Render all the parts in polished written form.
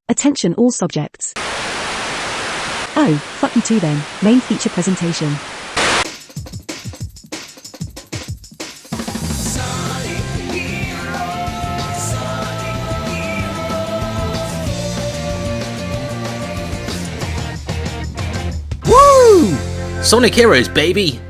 Attention all subjects. Oh, fuck you too then. Main feature presentation. Woo! Sonic Heroes, baby!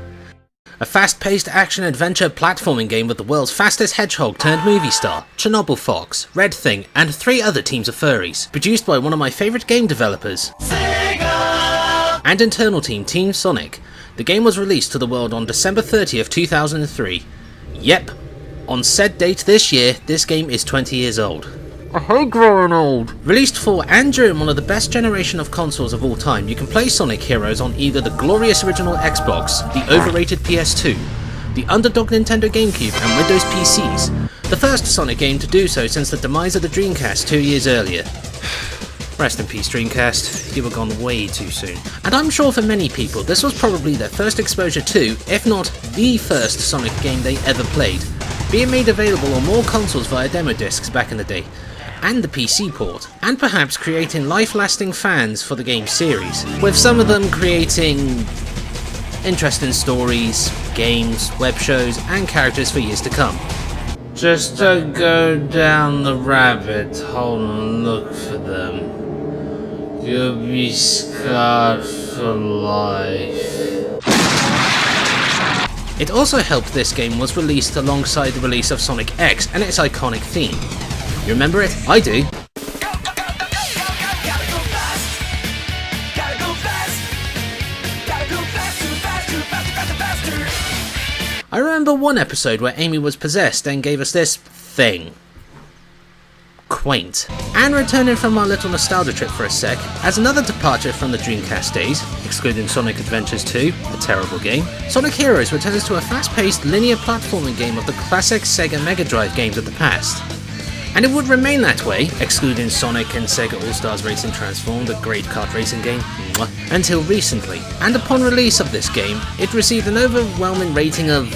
A fast-paced action-adventure platforming game with the world's fastest hedgehog turned movie star, Chernobyl Fox, Red Thing, and 3 other teams of furries. Produced by one of my favourite game developers, Sega! And internal team, Team Sonic. The game was released to the world on December 30th, 2003. Yep, on said date this year, this game is 20 years old. I hate growing old. Released for and during one of the best generation of consoles of all time, you can play Sonic Heroes on either the glorious original Xbox, the overrated PS2, the underdog Nintendo GameCube, and Windows PCs. The first Sonic game to do so since the demise of the Dreamcast 2 years earlier. Rest in peace, Dreamcast. You were gone way too soon. And I'm sure for many people, this was probably their first exposure to, if not the first Sonic game they ever played, being made available on more consoles via demo discs back in the day, and the PC port, and perhaps creating life-lasting fans for the game series, with some of them creating interesting stories, games, web shows, and characters for years to come. Just to go down the rabbit hole and look for them, you'll be scarred for life. It also helped this game was released alongside the release of Sonic X and its iconic theme. You remember it? I do. I remember one episode where Amy was possessed and gave us this thing. Quaint. And returning from our little nostalgia trip for a sec, as another departure from the Dreamcast days, excluding Sonic Adventures 2, a terrible game, Sonic Heroes returns to a fast-paced linear platforming game of the classic Sega Mega Drive games of the past. And it would remain that way, excluding Sonic and Sega All-Stars Racing Transformed, a great kart racing game, until recently. And upon release of this game, it received an overwhelming rating of...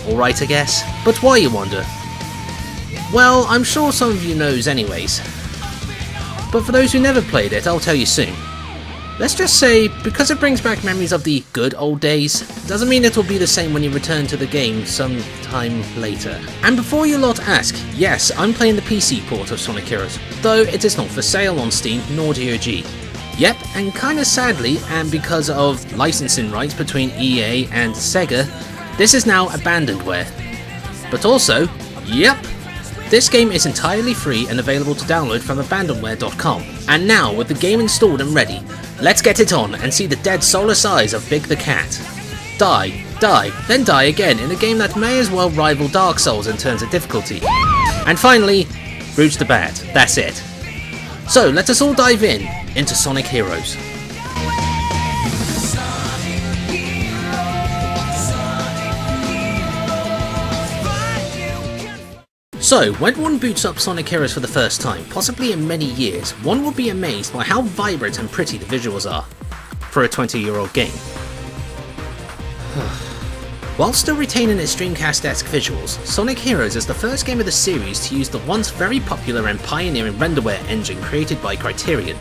alright I guess. But why, you wonder? Well, I'm sure some of you knows anyways. But for those who never played it, I'll tell you soon. Let's just say, because it brings back memories of the good old days, doesn't mean it'll be the same when you return to the game sometime later. And before you lot ask, yes, I'm playing the PC port of Sonic Heroes, though it is not for sale on Steam nor GOG. Yep, and kinda sadly, and because of licensing rights between EA and Sega, this is now abandonedware. But also, yep, this game is entirely free and available to download from abandonware.com. And now, with the game installed and ready, let's get it on and see the dead soulless eyes of Big the Cat. Die, die, then die again in a game that may as well rival Dark Souls in terms of difficulty. And finally, Rouge the Bat, that's it. So let us all dive into Sonic Heroes. So, when one boots up Sonic Heroes for the first time, possibly in many years, one will be amazed by how vibrant and pretty the visuals are for a 20-year-old game. While still retaining its Dreamcast-esque visuals, Sonic Heroes is the first game of the series to use the once very popular and pioneering renderware engine created by Criterion.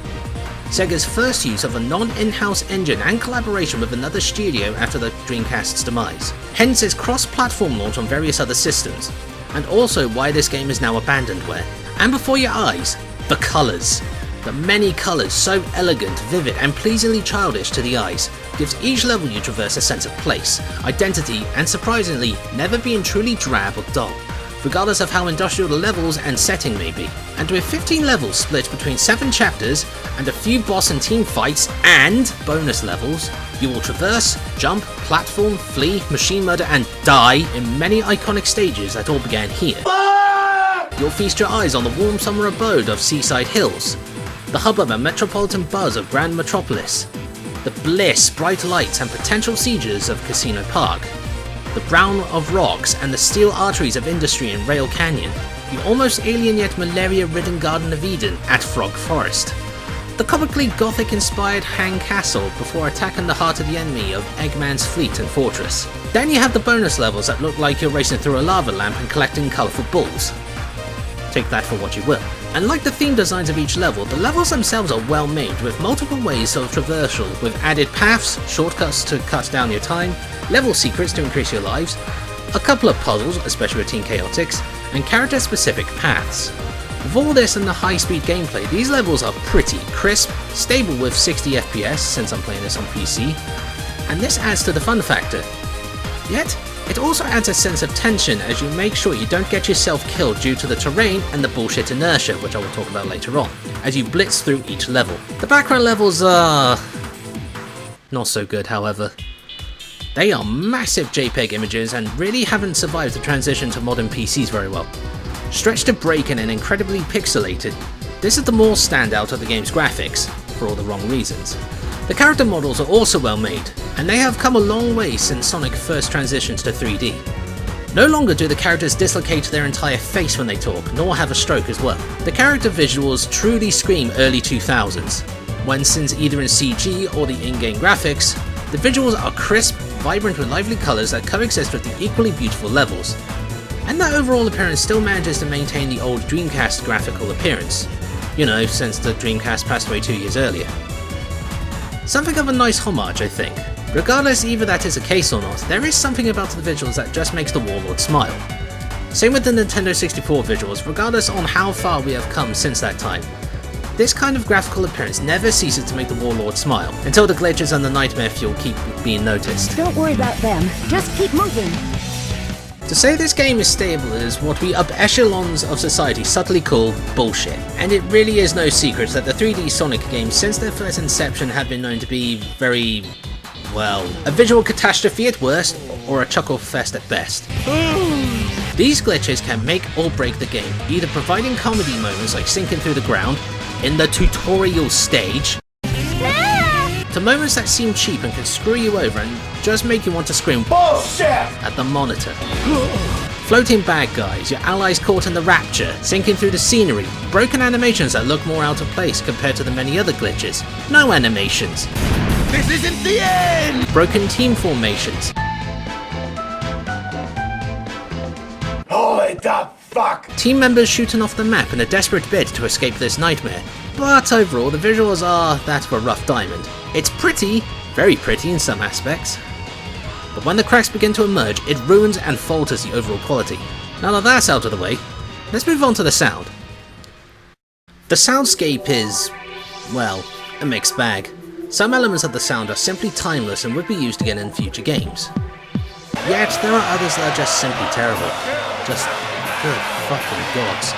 Sega's first use of a non-in-house engine and collaboration with another studio after the Dreamcast's demise. Hence its cross-platform launch on various other systems. And also why this game is now abandonedware. And before your eyes, the colours. The many colours, so elegant, vivid and pleasingly childish to the eyes, gives each level you traverse a sense of place, identity and surprisingly never being truly drab or dull, regardless of how industrial the levels and setting may be. And with 15 levels split between 7 chapters and a few boss and team fights and bonus levels, you will traverse, jump, platform, flee, machine murder and die in many iconic stages that all began here. You'll feast your eyes on the warm summer abode of Seaside Hills, the hubbub and metropolitan buzz of Grand Metropolis, the bliss, bright lights and potential sieges of Casino Park, the brown of rocks and the steel arteries of industry in Rail Canyon, the almost alien yet malaria-ridden Garden of Eden at Frog Forest, the comically gothic-inspired hang castle before attacking the heart of the enemy of Eggman's fleet and fortress. Then you have the bonus levels that look like you're racing through a lava lamp and collecting colourful balls. Take that for what you will. And like the theme designs of each level, the levels themselves are well made, with multiple ways of traversal, with added paths, shortcuts to cut down your time, level secrets to increase your lives, a couple of puzzles, especially with Team Chaotix, and character-specific paths. With all this and the high-speed gameplay, these levels are pretty crisp, stable with 60 FPS since I'm playing this on PC, and this adds to the fun factor. Yet, it also adds a sense of tension as you make sure you don't get yourself killed due to the terrain and the bullshit inertia, which I will talk about later on, as you blitz through each level. The background levels are not so good, however. They are massive JPEG images and really haven't survived the transition to modern PCs very well. Stretched to break-in and incredibly pixelated, this is the more standout of the game's graphics, for all the wrong reasons. The character models are also well made, and they have come a long way since Sonic first transitions to 3D. No longer do the characters dislocate their entire face when they talk, nor have a stroke as well. The character visuals truly scream early 2000s, when since either in CG or the in-game graphics, the visuals are crisp, vibrant with lively colours that coexist with the equally beautiful levels. And that overall appearance still manages to maintain the old Dreamcast graphical appearance. You know, since the Dreamcast passed away 2 years earlier. Something of a nice homage, I think. Regardless either that is the case or not, there is something about the visuals that just makes the Warlord smile. Same with the Nintendo 64 visuals, regardless on how far we have come since that time. This kind of graphical appearance never ceases to make the Warlord smile, until the glitches and the nightmare fuel keep being noticed. Don't worry about them, just keep moving. To say this game is stable is what we up echelons of society subtly call bullshit, and it really is no secret that the 3D Sonic games since their first inception have been known to be very, well, a visual catastrophe at worst, or a chuckle fest at best. These glitches can make or break the game, either providing comedy moments like sinking through the ground, in the tutorial stage, to moments that seem cheap and can screw you over and just make you want to scream bullshit at the monitor. Floating bad guys, your allies caught in the rapture, sinking through the scenery, broken animations that look more out of place compared to the many other glitches, no animations. This isn't the end! Broken team formations. Holy the fuck! Team members shooting off the map in a desperate bid to escape this nightmare. But overall, the visuals are that of a rough diamond. It's pretty, very pretty in some aspects. But when the cracks begin to emerge, it ruins and falters the overall quality. Now that that's out of the way, let's move on to the sound. The soundscape is, well, a mixed bag. Some elements of the sound are simply timeless and would be used again in future games. Yet there are others that are just simply terrible. Just good fucking gods.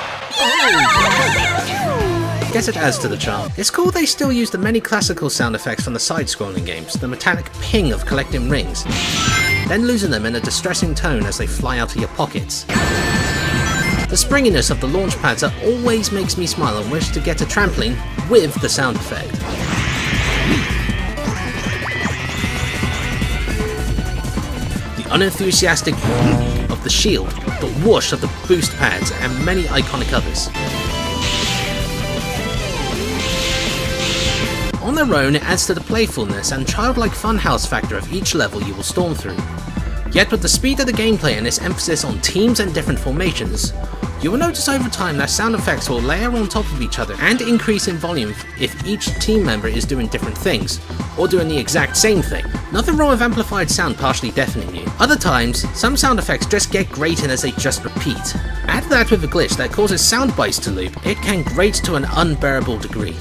Guess it adds to the charm. It's cool they still use the many classical sound effects from the side-scrolling games, the metallic ping of collecting rings, then losing them in a distressing tone as they fly out of your pockets. The springiness of the launch pads always makes me smile and wish to get a trampoline with the sound effect. The unenthusiastic of the shield, the whoosh of the boost pads, and many iconic others. On their own, it adds to the playfulness and childlike funhouse factor of each level you will storm through. Yet with the speed of the gameplay and its emphasis on teams and different formations, you will notice over time that sound effects will layer on top of each other and increase in volume if each team member is doing different things, or doing the exact same thing. Nothing wrong with amplified sound partially deafening you. Other times, some sound effects just get grating as they just repeat. Add that with a glitch that causes sound bites to loop, it can grate to an unbearable degree.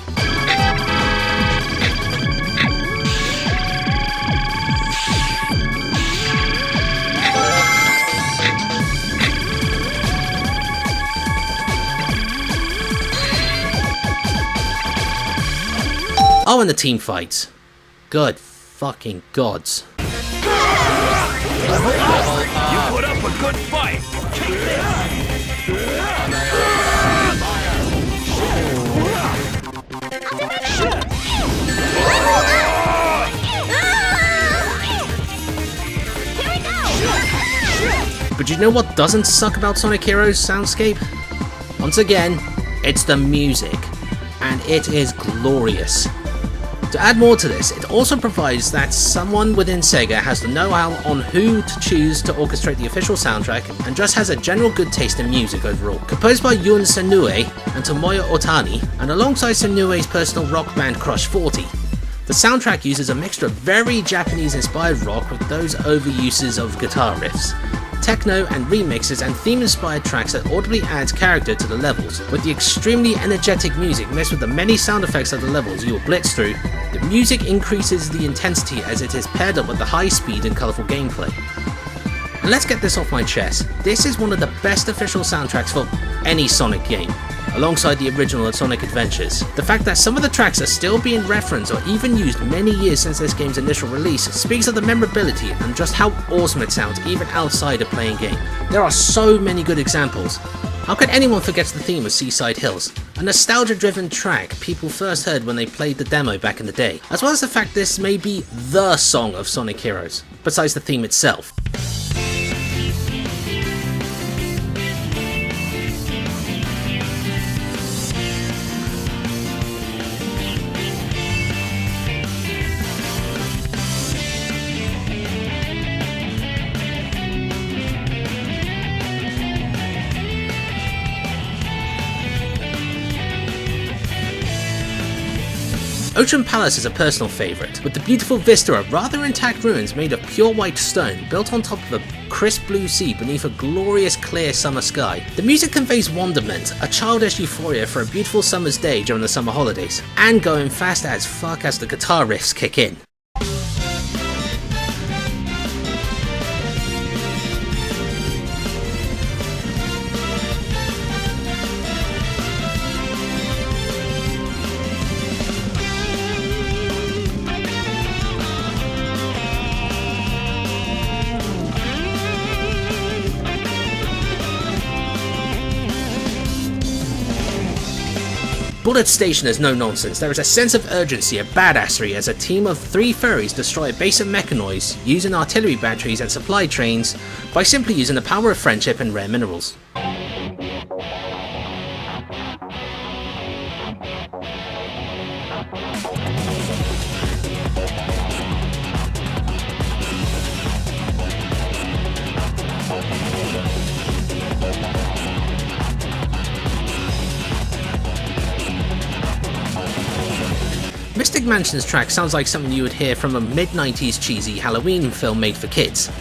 Oh, and the team fights. Good fucking gods. You put up a good fight. But you know what doesn't suck about Sonic Heroes soundscape? Once again, it's the music. and it is glorious. To add more to this, it also provides that someone within Sega has the know-how on who to choose to orchestrate the official soundtrack, and just has a general good taste in music overall. Composed by Yun Senue and Tomoya Otani, and alongside Senue's personal rock band Crush 40, the soundtrack uses a mixture of very Japanese-inspired rock with those overuses of guitar riffs, techno and remixes, and theme-inspired tracks that audibly adds character to the levels. With the extremely energetic music mixed with the many sound effects of the levels you will blitz through, the music increases the intensity as it is paired up with the high speed and colourful gameplay. And let's get this off my chest, this is one of the best official soundtracks for any Sonic game, alongside the original Sonic Adventures. The fact that some of the tracks are still being referenced or even used many years since this game's initial release speaks of the memorability and just how awesome it sounds even outside a playing game. There are so many good examples. How could anyone forget the theme of Seaside Hills, a nostalgia-driven track people first heard when they played the demo back in the day, as well as the fact this may be the song of Sonic Heroes, besides the theme itself. Ocean Palace is a personal favourite, with the beautiful vista of rather intact ruins made of pure white stone built on top of a crisp blue sea beneath a glorious clear summer sky. The music conveys wonderment, a childish euphoria for a beautiful summer's day during the summer holidays, and going fast as fuck as the guitar riffs kick in. Bullet Station is no nonsense. There is a sense of urgency, a badassery as a team of 3 furries destroy a base of mechanoids using artillery batteries and supply trains by simply using the power of friendship and rare minerals. Mystic Mansion's track sounds like something you would hear from a mid-90s cheesy Halloween film made for kids.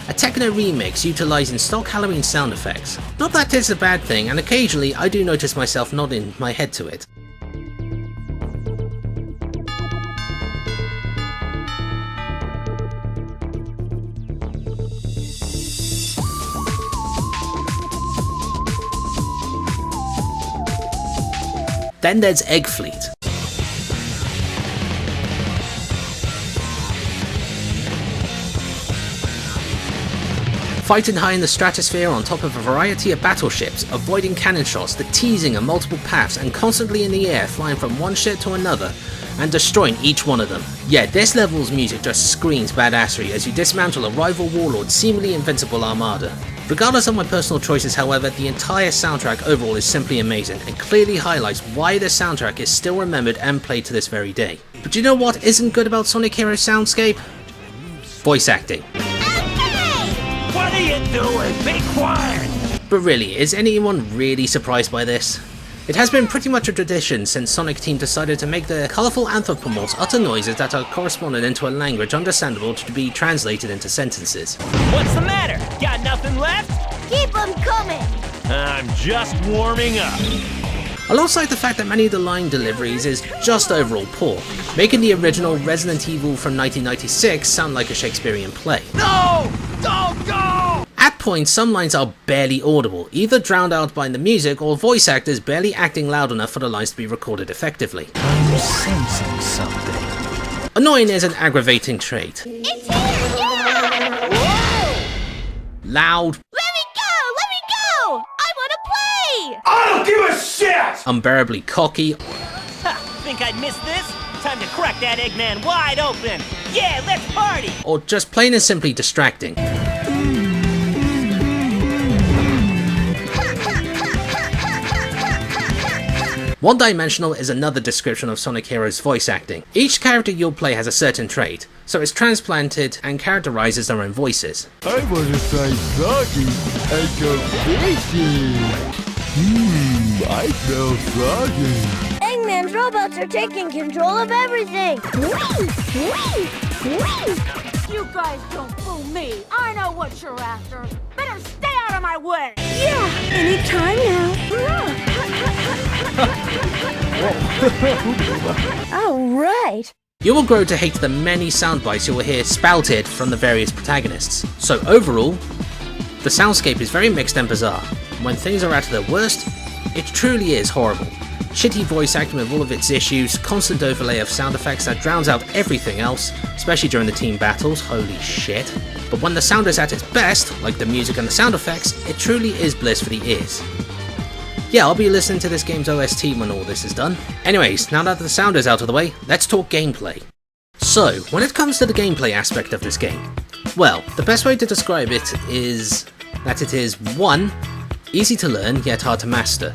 A techno remix utilising stock Halloween sound effects. Not that it's a bad thing, and occasionally I do notice myself nodding my head to it. Then there's Egg Fleet. Fighting high in the stratosphere on top of a variety of battleships, avoiding cannon shots, the teasing of multiple paths, and constantly in the air flying from one ship to another and destroying each one of them. Yeah, this level's music just screams badassery as you dismantle a rival Warlord's seemingly invincible armada. Regardless of my personal choices, however, the entire soundtrack overall is simply amazing and clearly highlights why this soundtrack is still remembered and played to this very day. But do you know what isn't good about Sonic Heroes soundscape? Voice acting. What are you doing? Be quiet! But really, is anyone really surprised by this? It has been pretty much a tradition since Sonic Team decided to make the colourful anthropomorphs utter noises that are corresponded into a language understandable to be translated into sentences. What's the matter? Got nothing left? Keep them coming! I'm just warming up. Alongside the fact that many of the line deliveries is just overall poor, making the original Resident Evil from 1996 sound like a Shakespearean play. No! Don't go! At points, some lines are barely audible, either drowned out by the music or voice actors barely acting loud enough for the lines to be recorded effectively. I'm sensing something. Annoying is an aggravating trait. It's here! Yeah! Whoa! Loud. Let me go! I wanna play! I don't give a shit! Unbearably cocky. Ha! Think I'd miss this? Time to crack that Eggman wide open! Yeah, let's party! Or just plain and simply distracting. One-dimensional is another description of Sonic Heroes voice acting. Each character you'll play has a certain trait, so it's transplanted and characterizes their own voices. I want to try soggy and go fishy. I smell soggy. Eggman's robots are taking control of everything. You guys don't fool me. I know what you're after. Better stay out of my way. Yeah, anytime now. All right. You will grow to hate the many sound bites you will hear spouted from the various protagonists. So overall, the soundscape is very mixed and bizarre. When things are at their worst, it truly is horrible. Shitty voice acting with all of its issues, constant overlay of sound effects that drowns out everything else, especially during the team battles, holy shit. But when the sound is at its best, like the music and the sound effects, it truly is bliss for the ears. Yeah, I'll be listening to this game's OST when all this is done. Anyways, now that the sound is out of the way, let's talk gameplay. So, when it comes to the gameplay aspect of this game, well, the best way to describe it is that it is 1. Easy to learn, yet hard to master,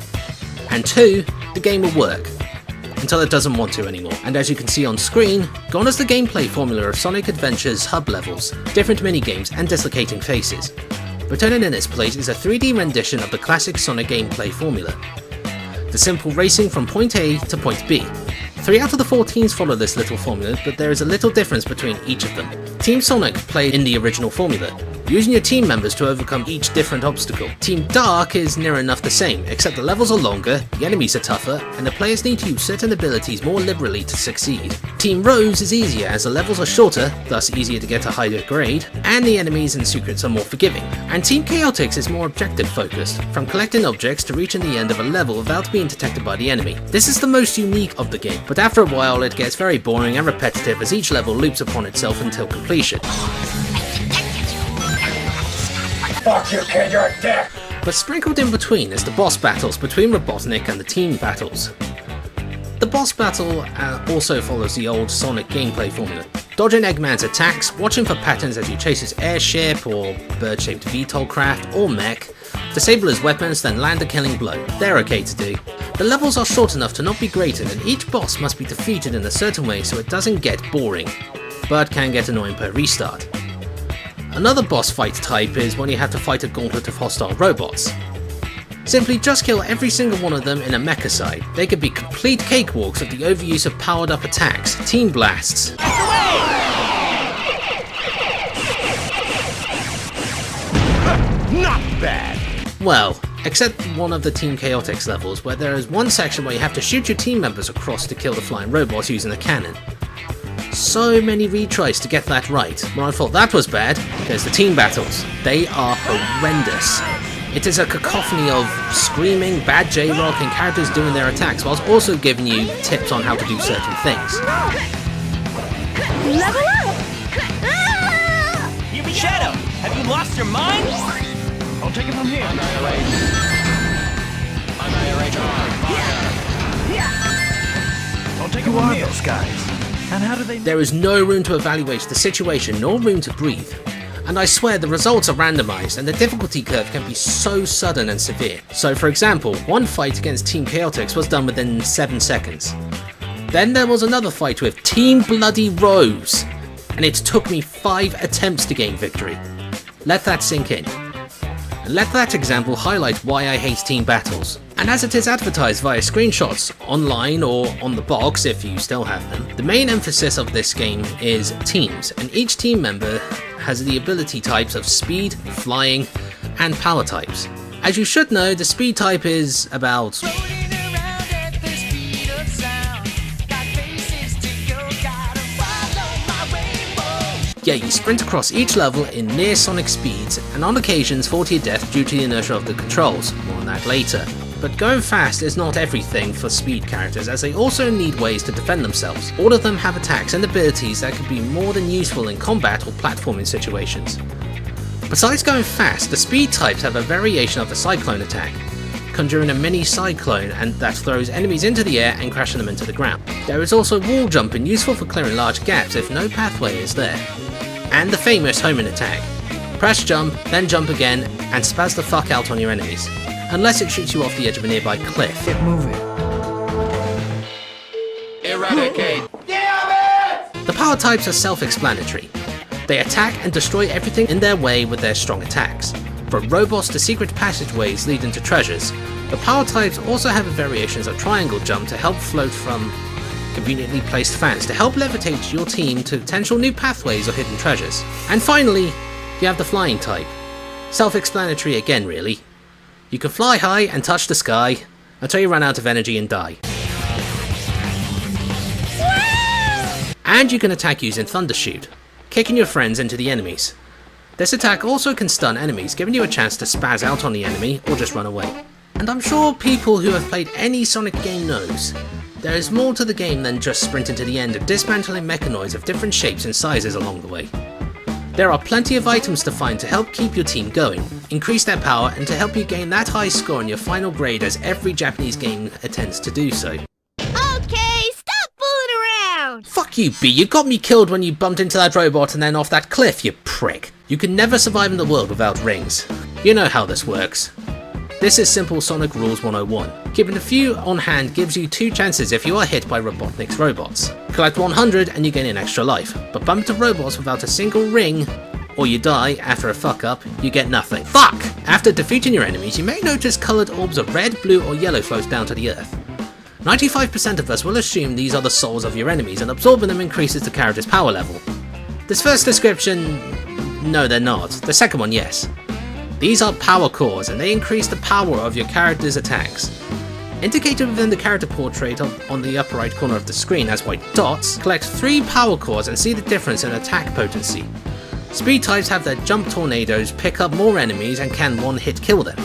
and 2. The game will work, until it doesn't want to anymore. And as you can see on screen, gone is the gameplay formula of Sonic Adventure's hub levels, different minigames, and dislocating faces. Returning in its place is a 3D rendition of the classic Sonic gameplay formula. The simple racing from point A to point B. 3 out of the 4 teams follow this little formula, but there is a little difference between each of them. Team Sonic played in the original formula, using your team members to overcome each different obstacle. Team Dark is near enough the same, except the levels are longer, the enemies are tougher, and the players need to use certain abilities more liberally to succeed. Team Rose is easier as the levels are shorter, thus easier to get a higher grade, and the enemies and secrets are more forgiving. And Team Chaotix is more objective focused, from collecting objects to reaching the end of a level without being detected by the enemy. This is the most unique of the game, but after a while it gets very boring and repetitive as each level loops upon itself until completion. Fuck you, kid, you're a dick! But sprinkled in between is the boss battles between Robotnik and the team battles. The boss battle also follows the old Sonic gameplay formula. Dodging Eggman's attacks, watching for patterns as you chase his airship or bird-shaped VTOL craft or mech, disable his weapons, then land a killing blow. They're okay to do. The levels are short enough to not be grated, and each boss must be defeated in a certain way so it doesn't get boring, but can get annoying per restart. Another boss fight type is when you have to fight a gauntlet of hostile robots. Simply just kill every single one of them in a mecha side. They could be complete cakewalks of the overuse of powered up attacks, team blasts. Not bad! Well, except one of the Team Chaotix levels where there is one section where you have to shoot your team members across to kill the flying robots using a cannon. So many retries to get that right. When I thought that was bad, there's the team battles. They are horrendous. It is a cacophony of screaming, bad J-rock, and characters doing their attacks, whilst also giving you tips on how to do certain things. Level up! Shadow, have you lost your mind? I'll take it from here. I'll take it from here. Who are those guys? And how do they... There is no room to evaluate the situation, nor room to breathe. And I swear the results are randomized, and the difficulty curve can be so sudden and severe. So for example, one fight against Team Chaotix was done within 7 seconds. Then there was another fight with Team Bloody Rose, and it took me 5 attempts to gain victory. Let that sink in. And let that example highlight why I hate team battles. And as it is advertised via screenshots, online or on the box if you still have them, the main emphasis of this game is teams, and each team member has the ability types of speed, flying, and power types. As you should know, the speed type is about... Yeah, you sprint across each level in near sonic speeds, and on occasions fall to your death due to the inertia of the controls, more on that later. But going fast is not everything for speed characters, as they also need ways to defend themselves. All of them have attacks and abilities that could be more than useful in combat or platforming situations. Besides going fast, the speed types have a variation of the Cyclone attack, conjuring a mini cyclone and that throws enemies into the air and crashing them into the ground. There is also wall jumping, useful for clearing large gaps if no pathway is there. And the famous homing attack. Press jump, then jump again, and spaz the fuck out on your enemies. Unless it shoots you off the edge of a nearby cliff. Get moving. barricade. Damn it! The power types are self-explanatory. They attack and destroy everything in their way with their strong attacks. From robots to secret passageways leading to treasures, the power types also have variations of triangle jump to help float from conveniently placed fans to help levitate your team to potential new pathways or hidden treasures. And finally, you have the flying type. Self-explanatory again really. You can fly high and touch the sky until you run out of energy and die. And you can attack using Thunder Shoot, kicking your friends into the enemies. This attack also can stun enemies, giving you a chance to spaz out on the enemy or just run away. And I'm sure people who have played any Sonic game knows, there is more to the game than just sprinting to the end and dismantling mechanoids of different shapes and sizes along the way. There are plenty of items to find to help keep your team going, increase their power, and to help you gain that high score in your final grade as every Japanese game attempts to do so. Okay, stop fooling around! Fuck you, B, you got me killed when you bumped into that robot and then off that cliff, you prick. You can never survive in the world without rings. You know how this works. This is simple Sonic Rules 101. Keeping a few on hand gives you 2 chances if you are hit by Robotnik's robots. Collect 100 and you gain an extra life, but bump into robots without a single ring, or you die after a fuck up, you get nothing. Fuck! After defeating your enemies, you may notice coloured orbs of red, blue or yellow float down to the earth. 95% of us will assume these are the souls of your enemies and absorbing them increases the character's power level. This first description, no they're not. The second one, yes. These are power cores and they increase the power of your character's attacks. Indicated within the character portrait on the upper right corner of the screen as white dots, collect 3 power cores and see the difference in attack potency. Speed types have their jump tornadoes, pick up more enemies and can one-hit kill them.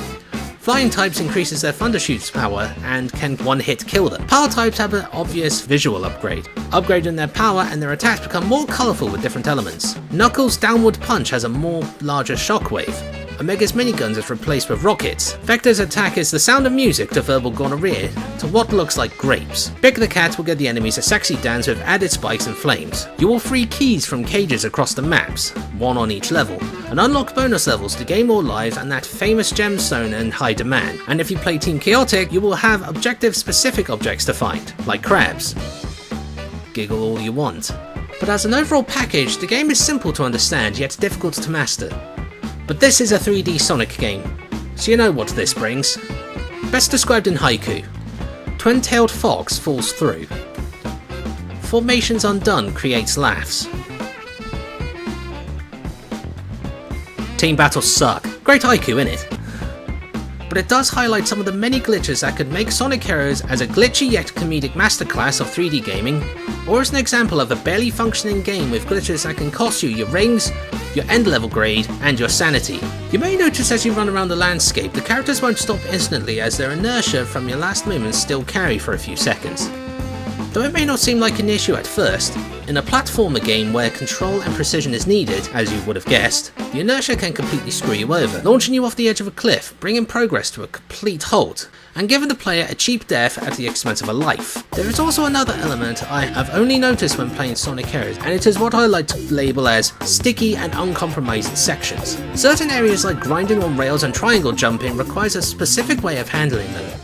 Flying types increases their Thunder Shoot's power and can one-hit kill them. Power types have an obvious visual upgrade, upgrading their power and their attacks become more colourful with different elements. Knuckles' downward punch has a more larger shockwave. Omega's miniguns is replaced with rockets. Vector's attack is the sound of music to verbal gonorrhea to what looks like grapes. Big the Cat will give the enemies a sexy dance with added spikes and flames. You will free keys from cages across the maps, 1 on each level, and unlock bonus levels to gain more lives and that famous gemstone in high demand. And if you play Team Chaotic, you will have objective-specific objects to find, like crabs. Giggle all you want. But as an overall package, the game is simple to understand yet difficult to master. But this is a 3D Sonic game, so you know what this brings. Best described in haiku. Twin-tailed fox falls through. Formations undone creates laughs. Team battles suck. Great haiku, innit? But it does highlight some of the many glitches that could make Sonic Heroes as a glitchy yet comedic masterclass of 3D gaming, or as an example of a barely functioning game with glitches that can cost you your rings, your end level grade, and your sanity. You may notice as you run around the landscape, the characters won't stop instantly as their inertia from your last movements still carry for a few seconds. Though it may not seem like an issue at first, in a platformer game where control and precision is needed, as you would have guessed, the inertia can completely screw you over, launching you off the edge of a cliff, bringing progress to a complete halt, and giving the player a cheap death at the expense of a life. There is also another element I have only noticed when playing Sonic Heroes, and it is what I like to label as sticky and uncompromising sections. Certain areas like grinding on rails and triangle jumping requires a specific way of handling them.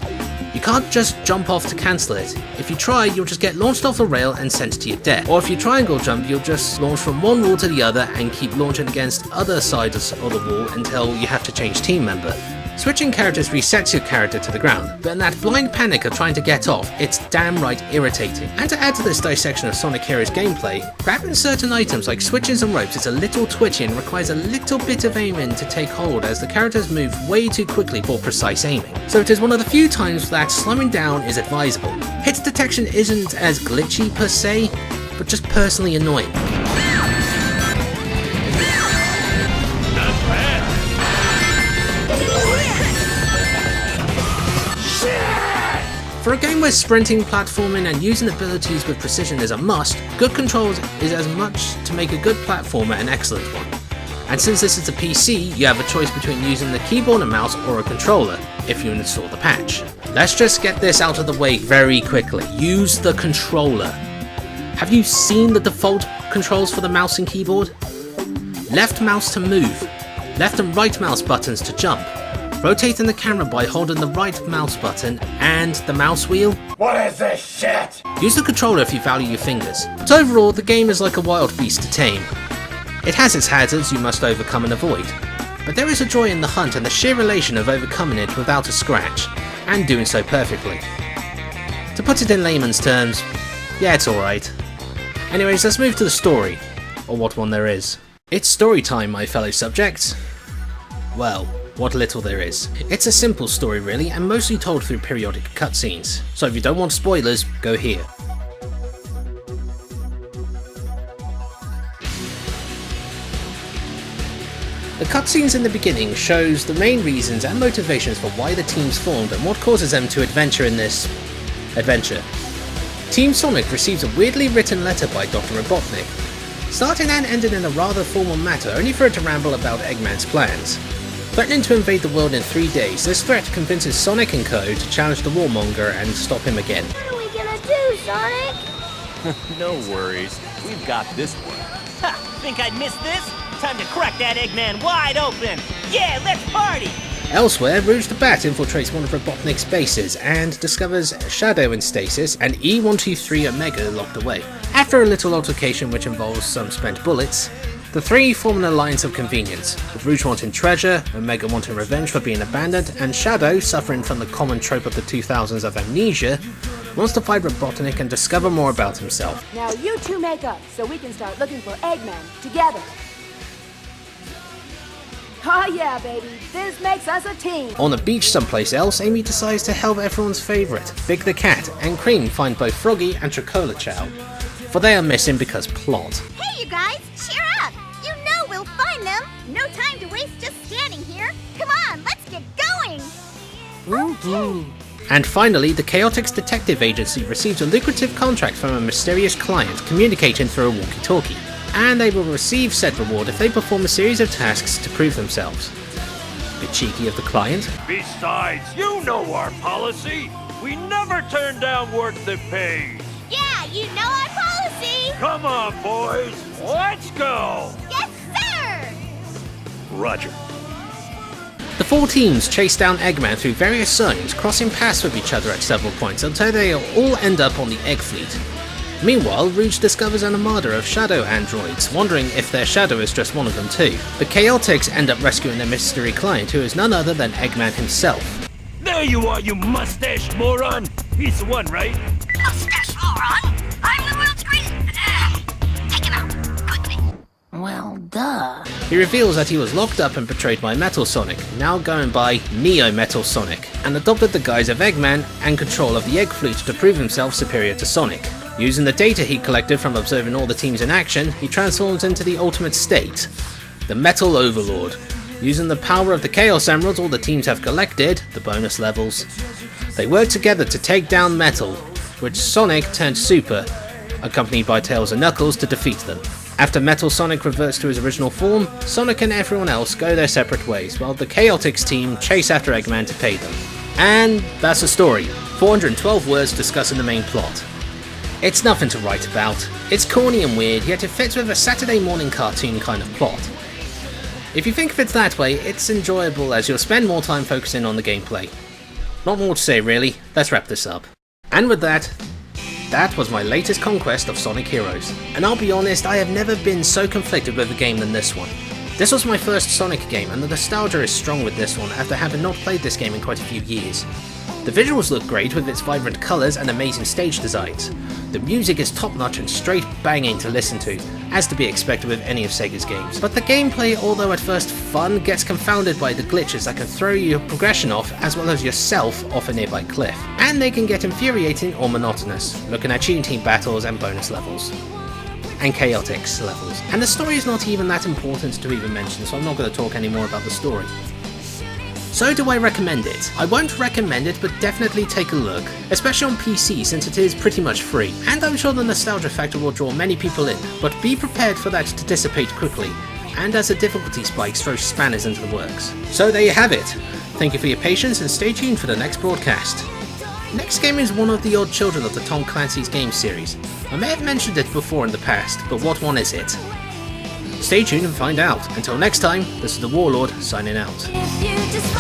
You can't just jump off to cancel it. If you try, you'll just get launched off the rail and sent to your death. Or if you triangle jump, you'll just launch from one wall to the other and keep launching against other sides of the wall until you have to change team member. Switching characters resets your character to the ground, but in that blind panic of trying to get off, it's damn right irritating. And to add to this dissection of Sonic Heroes gameplay, grabbing certain items like switches and ropes is a little twitchy and requires a little bit of aiming to take hold as the characters move way too quickly for precise aiming. So it is one of the few times that slowing down is advisable. Hit detection isn't as glitchy per se, but just personally annoying. For a game where sprinting, platforming and using abilities with precision is a must, good controls is as much to make a good platformer an excellent one. And since this is a PC, you have a choice between using the keyboard and mouse or a controller, if you install the patch. Let's just get this out of the way very quickly. Use the controller. Have you seen the default controls for the mouse and keyboard? Left mouse to move, left and right mouse buttons to jump, rotating the camera by holding the right mouse button and the mouse wheel. What is this shit? Use the controller if you value your fingers. But overall, the game is like a wild beast to tame. It has its hazards you must overcome and avoid, but there is a joy in the hunt and the sheer elation of overcoming it without a scratch, and doing so perfectly. To put it in layman's terms, yeah, it's alright. Anyways, let's move to the story, or what one there is. It's story time, my fellow subjects. Well, what little there is. It's a simple story really, and mostly told through periodic cutscenes, so if you don't want spoilers, go here. The cutscenes in the beginning shows the main reasons and motivations for why the teams formed and what causes them to adventure in this adventure. Team Sonic receives a weirdly written letter by Dr. Robotnik, starting and ending in a rather formal matter only for it to ramble about Eggman's plans. Threatening to invade the world in 3 days, this threat convinces Sonic and Co. to challenge the Warmonger and stop him again. What are we gonna do, Sonic? No worries. We've got this one. Ha! Think I'd miss this? Time to crack that Eggman wide open! Yeah, let's party! Elsewhere, Rouge the Bat infiltrates one of Robotnik's bases and discovers Shadow in stasis and E123 Omega locked away. After a little altercation which involves some spent bullets, the three form an alliance of convenience, with Rouge wanting treasure, Omega wanting revenge for being abandoned, and Shadow, suffering from the common trope of the 2000s of amnesia, wants to fight Robotnik and discover more about himself. Now you two make up so we can start looking for Eggman together. Oh yeah, baby, this makes us a team. On a beach someplace else, Amy decides to help everyone's favourite, Big the Cat, and Cream find both Froggy and Tricola Chow, for they are missing because plot. Hey, you guys, cheer up! You know we'll find them! No time to waste just standing here! Come on, let's get going! Okay. And finally, the Chaotix Detective Agency receives a lucrative contract from a mysterious client communicating through a walkie-talkie, and they will receive said reward if they perform a series of tasks to prove themselves. Bit cheeky of the client. Besides, you know our policy. We never turn down work that pays. Yeah, you know our policy! Come on, boys. Let's go. Yes, sir! Roger. The four teams chase down Eggman through various zones, crossing paths with each other at several points until they all end up on the Egg Fleet. Meanwhile, Rouge discovers an armada of shadow androids, wondering if their shadow is just one of them too. The Chaotix end up rescuing their mystery client, who is none other than Eggman himself. There you are, you mustache moron. He's the one, right? Mustache moron? I'm the world's greatest... Take him out, quickly. Well, duh. He reveals that he was locked up and betrayed by Metal Sonic, now going by Neo Metal Sonic, and adopted the guise of Eggman and control of the Egg Fleet to prove himself superior to Sonic. Using the data he collected from observing all the teams in action, he transforms into the ultimate state, the Metal Overlord. Using the power of the Chaos Emeralds all the teams have collected, the bonus levels, they work together to take down Metal, which Sonic turned Super, accompanied by Tails and Knuckles, to defeat them. After Metal Sonic reverts to his original form, Sonic and everyone else go their separate ways, while the Chaotix team chase after Eggman to pay them. And that's the story. 412 words discussing the main plot. It's nothing to write about. It's corny and weird, yet it fits with a Saturday morning cartoon kind of plot. If you think of it that way, it's enjoyable as you'll spend more time focusing on the gameplay. Not more to say really, let's wrap this up. And with that was my latest conquest of Sonic Heroes. And I'll be honest, I have never been so conflicted with a game than this one. This was my first Sonic game, and the nostalgia is strong with this one after having not played this game in quite a few years. The visuals look great with its vibrant colours and amazing stage designs. The music is top notch and straight banging to listen to, as to be expected with any of Sega's games. But the gameplay, although at first fun, gets confounded by the glitches that can throw your progression off as well as yourself off a nearby cliff. And they can get infuriating or monotonous, looking at Tune Team battles and bonus levels. And Chaotix levels. And the story is not even that important to even mention, so I'm not going to talk any more about the story. So do I recommend it? I won't recommend it, but definitely take a look, especially on PC since it is pretty much free, and I'm sure the nostalgia factor will draw many people in, but be prepared for that to dissipate quickly, and as the difficulty spikes throw spanners into the works. So there you have it. Thank you for your patience and stay tuned for the next broadcast. Next game is one of the odd children of the Tom Clancy's game series. I may have mentioned it before in the past, but what one is it? Stay tuned and find out. Until next time, this is the Warlord signing out. If you just